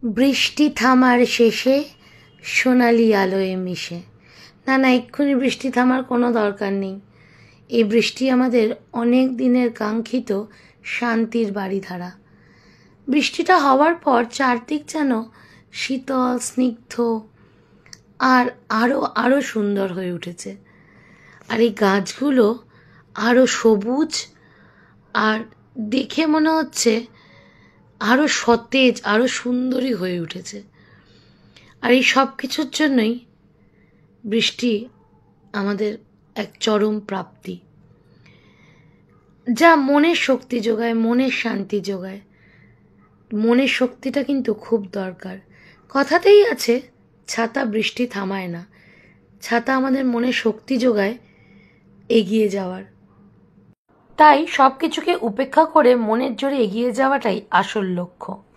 বৃষ্টি থামার শেষে সোনালি আলোয় মিশে। না না, এক্ষুনি বৃষ্টি থামার কোনো দরকার নেই। এই বৃষ্টি আমাদের অনেক দিনের কাঙ্ক্ষিত শান্তির বাড়িধারা। বৃষ্টিটা হওয়ার পর চারদিক যেন শীতল স্নিগ্ধ আর আরও আরও সুন্দর হয়ে উঠেছে। আর এই গাছগুলো আরও সবুজ আর দেখে মনে হচ্ছে আরও সতেজ আরও সুন্দরী হয়ে উঠেছে। আর এই সব কিছুর জন্যই বৃষ্টি আমাদের এক চরম প্রাপ্তি, যা মনের শক্তি যোগায়, মনের শান্তি যোগায়। মনের শক্তিটা কিন্তু খুব দরকার। কথাতেই আছে, ছাতা বৃষ্টি থামায় না। ছাতা আমাদের মনে শক্তি যোগায় এগিয়ে যাওয়ার। তাই সব কিছুকে উপেক্ষা করে মনের জোরে এগিয়ে যাওয়াটাই আসল লক্ষ্য।